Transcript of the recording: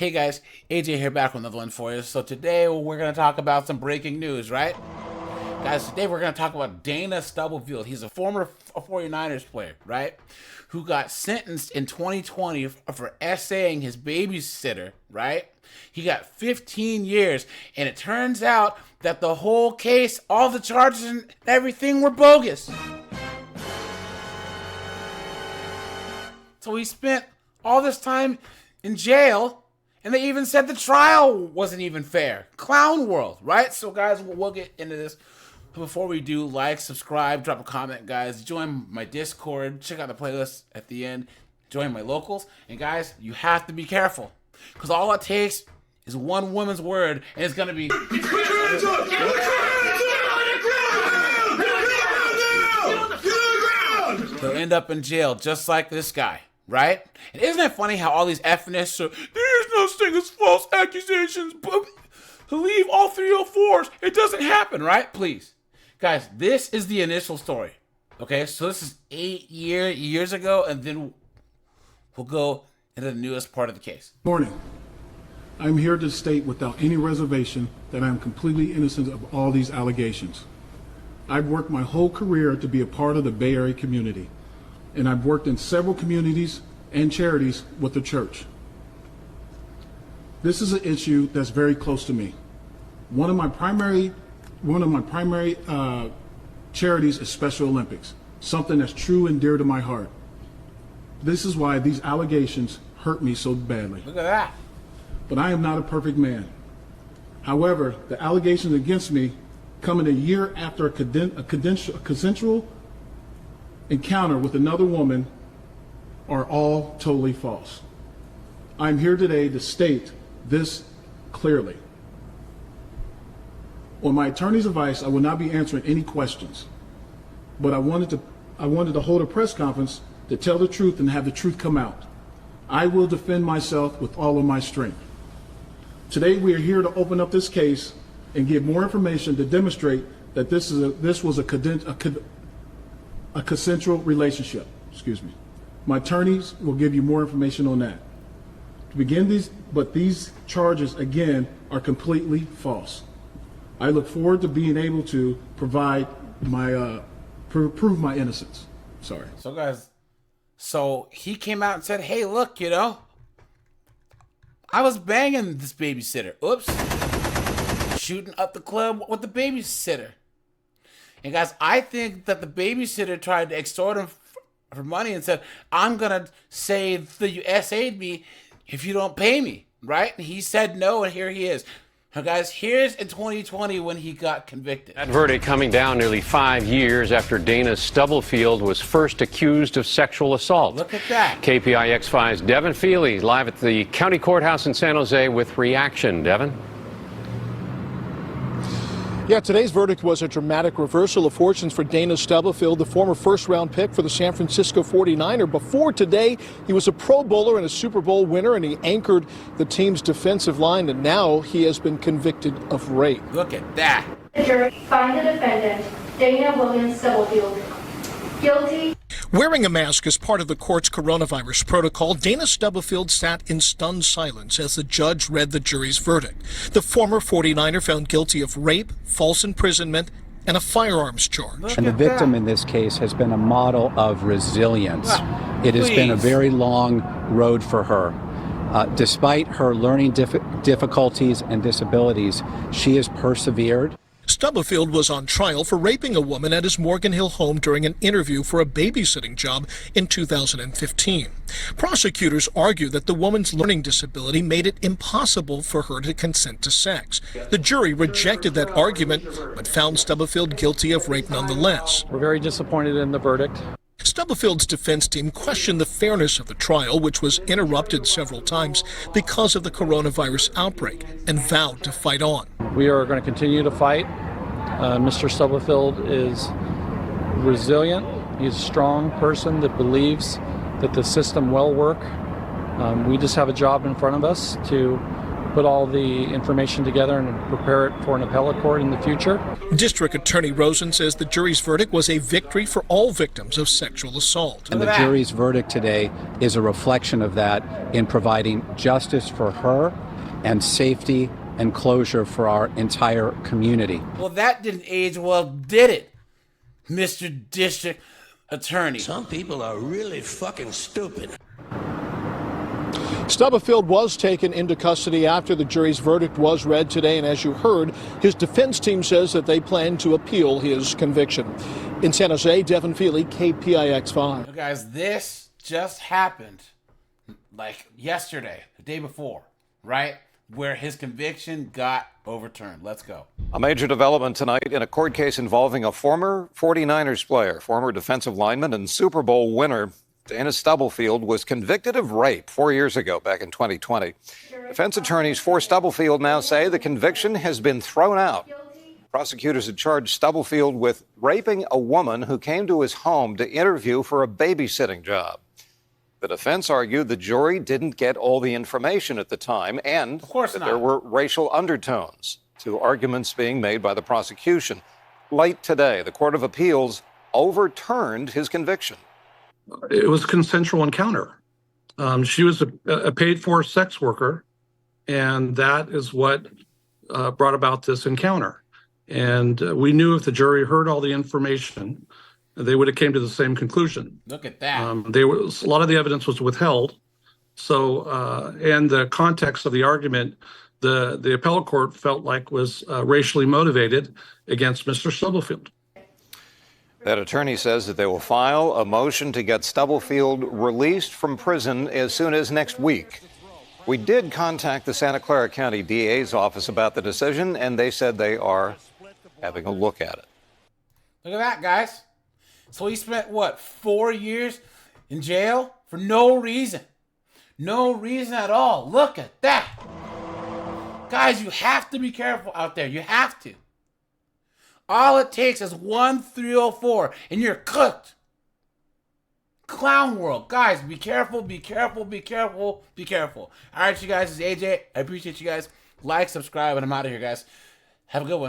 Hey guys, AJ here back with another one for you. So today we're going to talk about some breaking news, right? Guys, today we're going to talk about Dana Stubblefield. He's a former 49ers player, right? Who got sentenced in 2020 for essaying his babysitter, right? He got 15 years, and it turns out that the whole case, all the charges and everything were bogus. So he spent all this time in jail, and they even said the trial wasn't even fair. Clown world, right? So guys, we'll get into this. Before we do, like, subscribe, drop a comment, guys. Join my Discord. Check out the playlist at the end. Join my locals. And guys, you have to be careful, because all it takes is one woman's word, and it's going to be... They'll end up in jail, just like this guy. Right? And isn't it funny how all these FNS are, there's no thing as false accusations, but believe all 304s. It doesn't happen, right? Please. Guys, this is the initial story. Okay, so this is 8 years ago, and then we'll go into the newest part of the case. Morning. I'm here to state without any reservation that I'm completely innocent of all these allegations. I've worked my whole career to be a part of the Bay Area community, and I've worked in several communities and charities with the church. This is an issue that's very close to me. One of my primary charities is Special Olympics, something that's true and dear to my heart. This is why these allegations hurt me so badly. Look at that. But I am not a perfect man. However, the allegations against me come in a year after a consensual encounter with another woman are all totally false. I'm here today to state this clearly. On my attorney's advice, I will not be answering any questions, but I wanted to hold a press conference to tell the truth and have the truth come out. I will defend myself with all of my strength. Today we are here to open up this case and give more information to demonstrate that this was a consensual relationship. Excuse me. My attorneys will give you more information on that. To begin these charges again are completely false. I look forward to being able to provide my prove my innocence. Sorry. So guys, he came out and said, "Hey, look, I was banging this babysitter. Oops. Shooting up the club with the babysitter." And guys, I think that the babysitter tried to extort him for money and said, "I'm going to say that you essayed me if you don't pay me," right? And he said no, and here he is. Now guys, here's in 2020 when he got convicted. That verdict coming down nearly 5 years after Dana Stubblefield was first accused of sexual assault. Look at that. KPIX5's Devin Feely live at the county courthouse in San Jose with reaction. Devin? Yeah, today's verdict was a dramatic reversal of fortunes for Dana Stubblefield, the former first-round pick for the San Francisco 49er. Before today, he was a Pro Bowler and a Super Bowl winner, and he anchored the team's defensive line, and now he has been convicted of rape. Look at that. The jury find the defendant, Dana Williams Stubblefield, guilty. Wearing a mask as part of the court's coronavirus protocol, Dana Stubblefield sat in stunned silence as the judge read the jury's verdict. The former 49er found guilty of rape, false imprisonment, and a firearms charge. And the victim in this case has been a model of resilience. It has been a very long road for her. Despite her learning difficulties and disabilities, she has persevered. Stubblefield was on trial for raping a woman at his Morgan Hill home during an interview for a babysitting job in 2015. Prosecutors argue that the woman's learning disability made it impossible for her to consent to sex. The jury rejected that argument, but found Stubblefield guilty of rape nonetheless. We're very disappointed in the verdict. Stubblefield's defense team questioned the fairness of the trial, which was interrupted several times because of the coronavirus outbreak, and vowed to fight on. We are going to continue to fight. Mr. Stubblefield is resilient. He's a strong person that believes that the system will work. We just have a job in front of us to put all the information together and prepare it for an appellate court in the future. District Attorney Rosen says the jury's verdict was a victory for all victims of sexual assault. And the jury's verdict today is a reflection of that in providing justice for her and safety and closure for our entire community. Well, that didn't age well, did it, Mr. District Attorney? Some people are really fucking stupid. Stubblefield was taken into custody after the jury's verdict was read today, and as you heard, his defense team says that they plan to appeal his conviction. In San Jose, Devin Feely, KPIX5. So guys, this just happened like yesterday, the day before, right? Where his conviction got overturned. Let's go. A major development tonight in a court case involving a former 49ers player, former defensive lineman and Super Bowl winner. Dana Stubblefield was convicted of rape 4 years ago, back in 2020. Defense attorneys for Stubblefield now say the conviction has been thrown out. Prosecutors had charged Stubblefield with raping a woman who came to his home to interview for a babysitting job. The defense argued the jury didn't get all the information at the time and that there were racial undertones to arguments being made by the prosecution. Late today, the Court of Appeals overturned his conviction. It was a consensual encounter. She was a paid-for sex worker, and that is what brought about this encounter. And we knew if the jury heard all the information, they would have came to the same conclusion. Look at that. A lot of the evidence was withheld. So, and the context of the argument, the appellate court felt like was racially motivated against Mr. Stubblefield. That attorney says that they will file a motion to get Stubblefield released from prison as soon as next week. We did contact the Santa Clara County DA's office about the decision, and they said they are having a look at it. Look at that, guys. So he spent, what, 4 years in jail for no reason. No reason at all. Look at that. Guys, you have to be careful out there. You have to. All it takes is 1-304 and you're cooked. Clown world. Guys, be careful, be careful, be careful, be careful. All right, you guys, it's AJ. I appreciate you guys. Like, subscribe, and I'm out of here, guys. Have a good one.